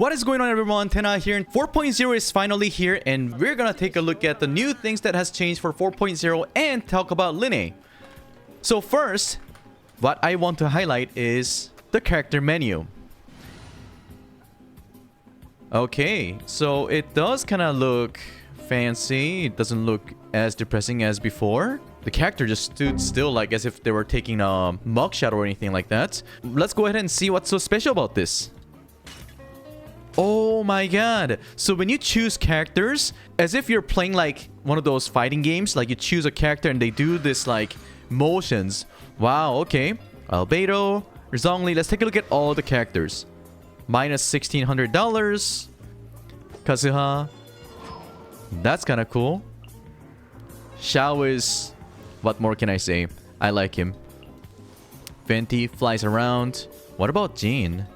What is going on, everyone? Tenha here, and 4.0 is finally here, and we're gonna take a look at the new things that has changed for 4.0 and talk about Lyney. So first, what I want to highlight is the character menu. Okay, so it does kind of look fancy. It doesn't look as depressing as before. The character just stood still, like as if they were taking a mugshot or anything like that. Let's go ahead and see what's so special about this. Oh my god. So when you choose characters, as if you're playing like one of those fighting games, like you choose a character and they do this like motions. Wow, okay. Albedo, Zhongli. Let's take a look at all the characters. Minus $1,600. Kazuha. That's kind of cool. Xiao is... what more can I say? I like him. Venti flies around. What about Jean?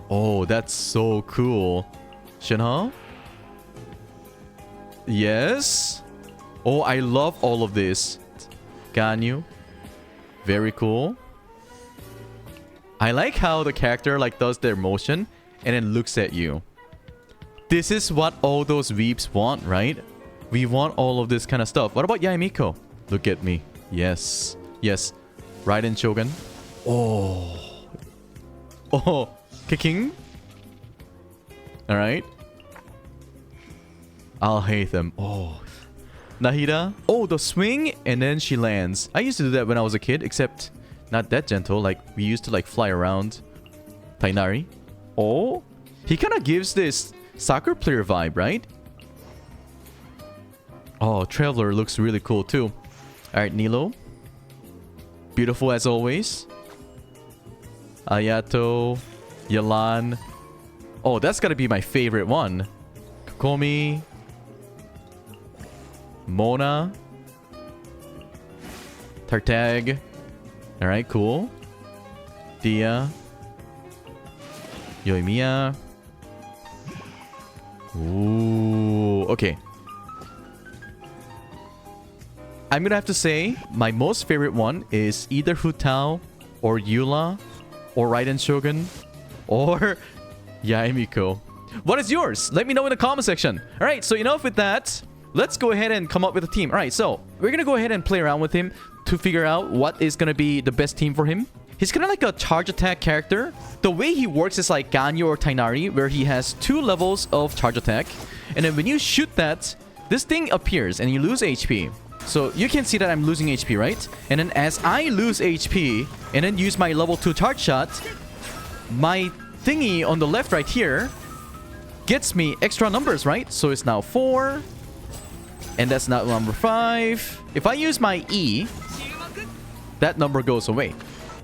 Oh, that's so cool. Shinha? Yes? Oh, I love all of this. Ganyu? Very cool. I like how the character like does their motion and then looks at you. This is what all those weeps want, right? We want all of this kind of stuff. What about Yaemiko? Look at me. Yes. Yes. Raiden Shogun. Oh. Oh. Kicking. Alright. I'll hate them. Oh. Nahida. Oh, the swing and then she lands. I used to do that when I was a kid, except not that gentle. Like, we used to like fly around. Tainari. Oh. He kind of gives this soccer player vibe, right? Oh, Traveler looks really cool too. Alright, Nilo. Beautiful as always. Ayato. Yalan. Oh, that's gotta be my favorite one. Kokomi. Mona. Tartag. Alright, cool. Dia. Yoimiya. Ooh, okay. I'm gonna have to say my most favorite one is either Hu Tao or Eula or Raiden Shogun or Yaemiko. What is yours? Let me know in the comment section. Alright, so enough with that. Let's go ahead and come up with a team. Alright, so we're gonna go ahead and play around with him to figure out what is gonna be the best team for him. He's kind of like a charge attack character. The way he works is like Ganyu or Tainari, where he has 2 levels of charge attack. And then when you shoot that, this thing appears and you lose HP. So you can see that I'm losing HP, right? And then as I lose HP and then use my level 2 charge shot, my thingy on the left right here gets me extra numbers, right? So it's now 4. And that's now number 5. If I use my E, that number goes away.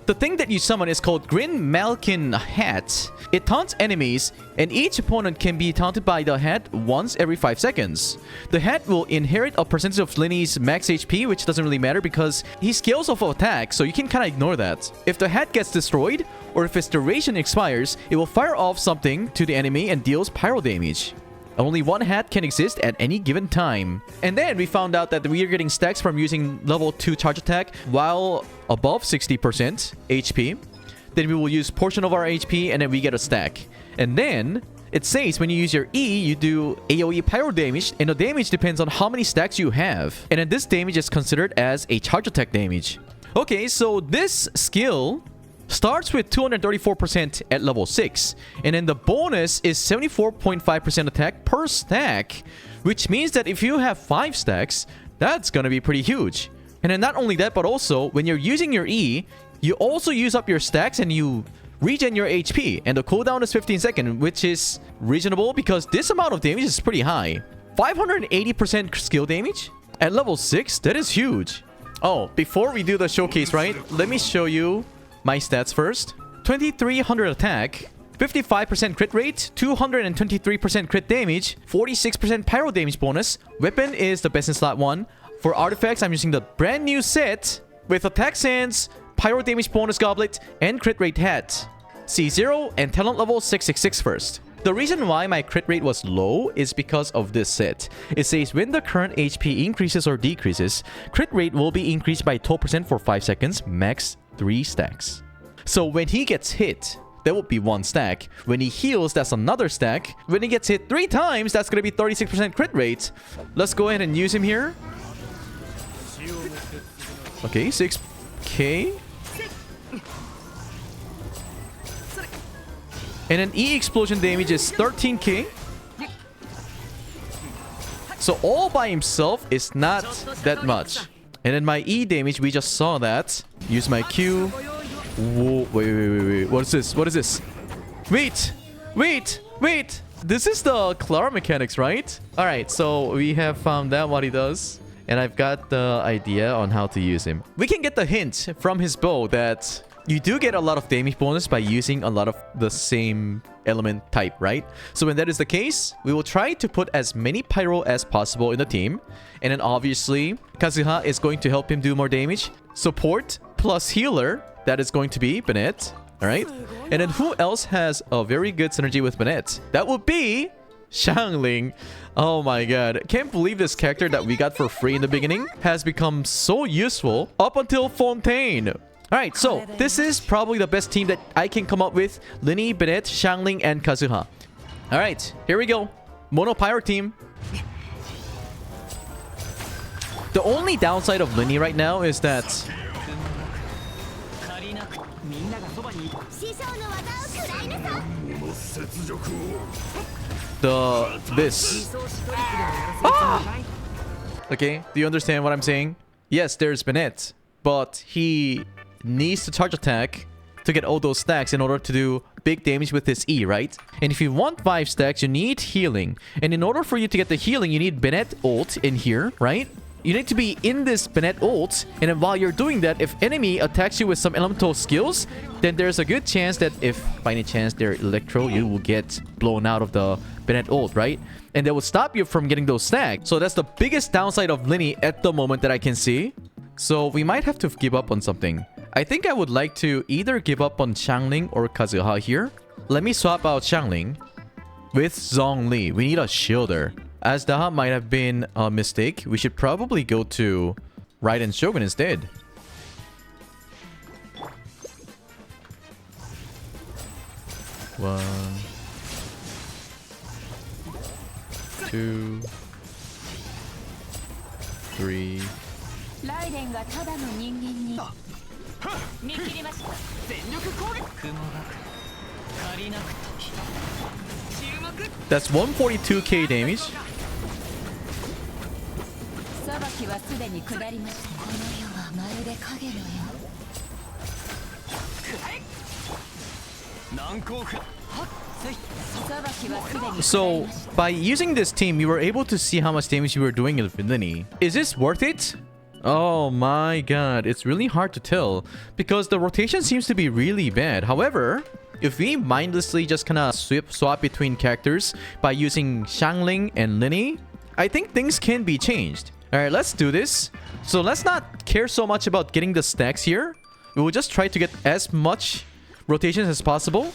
The thing that you summon is called Grin Malkin Hat. It taunts enemies, and each opponent can be taunted by the hat once every 5 seconds. The hat will inherit a percentage of Lyney's max HP, which doesn't really matter because he scales off of attack, so you can kind of ignore that. If the hat gets destroyed, or if its duration expires, it will fire off something to the enemy and deals pyro damage. Only one hat can exist at any given time. And then we found out that we are getting stacks from using level 2 charge attack while above 60% HP. Then we will use portion of our HP and then we get a stack. And then it says when you use your E, you do AoE pyro damage, and the damage depends on how many stacks you have. And then this damage is considered as a charge attack damage. Okay, so this skill starts with 234% at level 6. And then the bonus is 74.5% attack per stack, which means that if you have 5 stacks, that's gonna be pretty huge. And then not only that, but also when you're using your E, you also use up your stacks and you regen your HP. And the cooldown is 15 seconds, which is reasonable because this amount of damage is pretty high. 580% skill damage at level 6, that is huge. Oh, before we do the showcase, right? Let me show you my stats first. 2300 attack, 55% crit rate, 223% crit damage, 46% pyro damage bonus. Weapon is the best in slot 1. For artifacts, I'm using the brand new set with attack sands, pyro damage bonus goblet, and crit rate hat. C0 and talent level 666 first. The reason why my crit rate was low is because of this set. It says when the current HP increases or decreases, crit rate will be increased by 12% for 5 seconds, max 3 stacks. So when he gets hit, that would be 1 stack. When he heals, that's another stack. When he gets hit 3 times, that's gonna be 36% crit rate. Let's go ahead and use him here. Okay, 6k. And then E explosion damage is 13k. So all by himself is not that much. And then my E damage, we just saw that. Use my Q. Whoa, wait. What is this? What is this? Wait. This is the Clara mechanics, right? Alright, so we have found out what he does. And I've got the idea on how to use him. We can get the hint from his bow that you do get a lot of damage bonus by using a lot of the same element type, right? So when that is the case, we will try to put as many pyro as possible in the team. And then obviously, Kazuha is going to help him do more damage. Support plus healer, that is going to be Bennett. Alright? And then who else has a very good synergy with Bennett? That would be Xiangling. Oh my god. Can't believe this character that we got for free in the beginning has become so useful up until Fontaine. Alright, so this is probably the best team that I can come up with. Lyney, Bennett, Xiangling, and Kazuha. Alright, here we go. Mono Pyro team. The only downside of Lyney right now is that this. Ah! Okay, do you understand what I'm saying? Yes, there's Bennett, but he needs to charge attack to get all those stacks in order to do big damage with his E, right? And if you want 5 stacks, you need healing. And in order for you to get the healing, you need Bennett ult in here, right? You need to be in this Bennett ult, and then while you're doing that, if enemy attacks you with some elemental skills, then there's a good chance that if by any chance they're electro, you will get blown out of the Bennett ult, right? And that will stop you from getting those stacks. So that's the biggest downside of Lyney at the moment that I can see. So we might have to give up on something. I think I would like to either give up on Xiangling or Kazuha here. Let me swap out Xiangling with Zhongli. We need a shielder. Azhdaha might have been a mistake. We should probably go to Raiden Shogun instead. One, 2, 3. That's 142k damage. So, by using this team, you were able to see how much damage you were doing with Lyney. Is this worth it? Oh my god, it's really hard to tell because the rotation seems to be really bad. However, if we mindlessly just kind of swap between characters by using Xiangling and Lyney, I think things can be changed. Alright, let's do this. So let's not care so much about getting the stacks here. We will just try to get as much rotations as possible.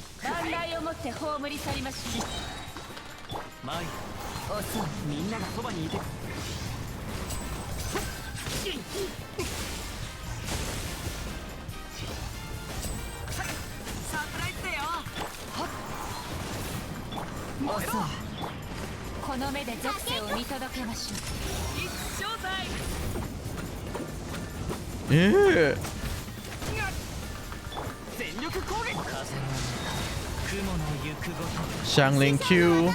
Yeah. Xiangling Q.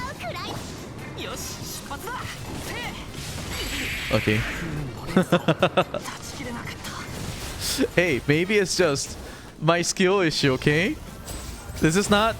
Okay. Hey, maybe it's just my skill issue, okay? This is not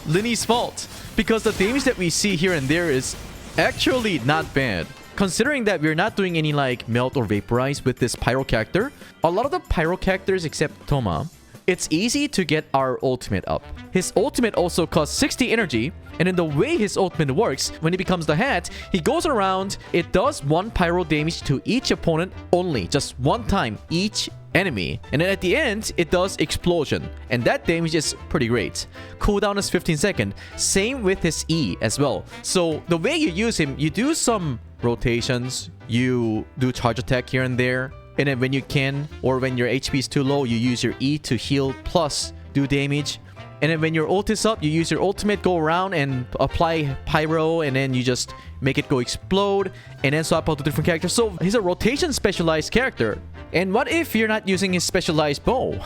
Lyney's fault. Because the damage that we see here and there is actually not bad. Considering that we're not doing any like melt or vaporize with this pyro character, a lot of the pyro characters except Thoma, it's easy to get our ultimate up. His ultimate also costs 60 energy, and in the way his ultimate works, when he becomes the hat, he goes around, it does 1 pyro damage to each opponent only, just 1 time each enemy. And then at the end, it does explosion, and that damage is pretty great. Cooldown is 15 seconds. Same with his E as well. So the way you use him, you do some rotations, you do charge attack here and there, and then when you can, or when your HP is too low, you use your E to heal plus do damage. And then when your ult is up, you use your ultimate, go around and apply pyro, and then you just make it go explode, and then swap out to different characters. So he's a rotation specialized character. And what if you're not using his specialized bow?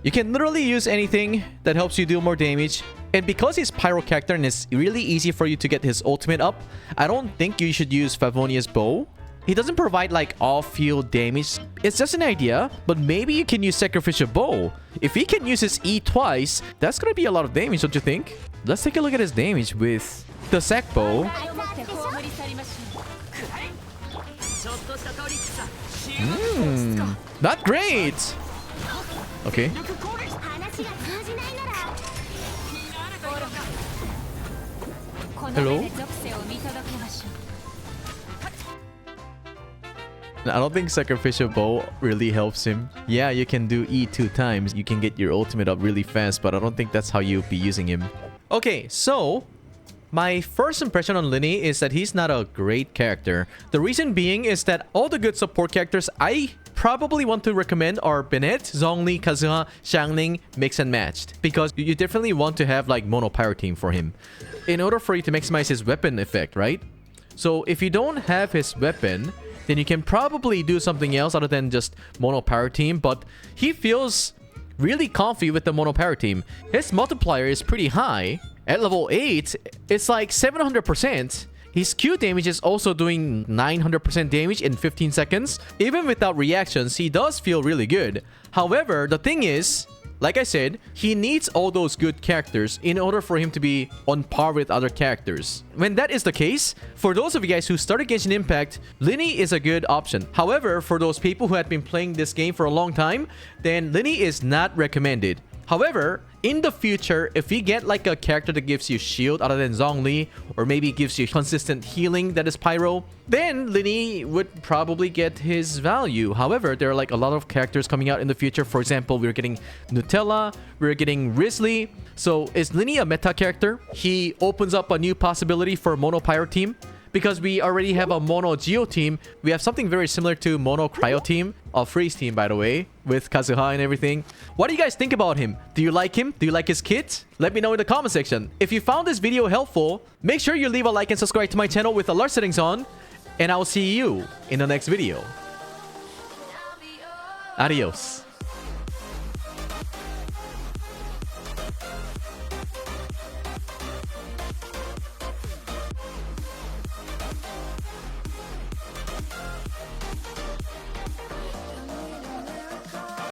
You can literally use anything that helps you do more damage. And because he's pyro character and it's really easy for you to get his ultimate up, I don't think you should use Favonia's bow. He doesn't provide like off-field damage. It's just an idea, but maybe you can use Sacrificial Bow. If he can use his E twice, that's gonna be a lot of damage, don't you think? Let's take a look at his damage with the Sac Bow. Not great! Okay. Hello? I don't think Sacrificial Bow really helps him. Yeah, you can do E 2 times. You can get your ultimate up really fast, but I don't think that's how you'll be using him. Okay, so my first impression on Lyney is that he's not a great character. The reason being is that all the good support characters I probably want to recommend are Bennett, Zhongli, Kazuha, Xiangling, mix and matched. Because you definitely want to have like mono pyro team for him in order for you to maximize his weapon effect, right? So if you don't have his weapon, then you can probably do something else other than just mono pyro team, but he feels really comfy with the mono pyro team. His multiplier is pretty high. At level 8, it's like 700%. His Q damage is also doing 900% damage in 15 seconds. Even without reactions, he does feel really good. However, the thing is, like I said, he needs all those good characters in order for him to be on par with other characters. When that is the case, for those of you guys who started Genshin Impact, Lyney is a good option. However, for those people who had been playing this game for a long time, then Lyney is not recommended. However, in the future, if you get like a character that gives you shield other than Zhongli, or maybe gives you consistent healing that is pyro, then Lyney would probably get his value. However, there are like a lot of characters coming out in the future. For example, we're getting Nutella, we're getting Risley. So is Lyney a meta character? He opens up a new possibility for mono pyro team. Because we already have a mono Geo team, we have something very similar to mono cryo team, a freeze team by the way, with Kazuha and everything. What do you guys think about him? Do you like him? Do you like his kit? Let me know in the comment section. If you found this video helpful, make sure you leave a like and subscribe to my channel with alert settings on, and I will see you in the next video. Adios.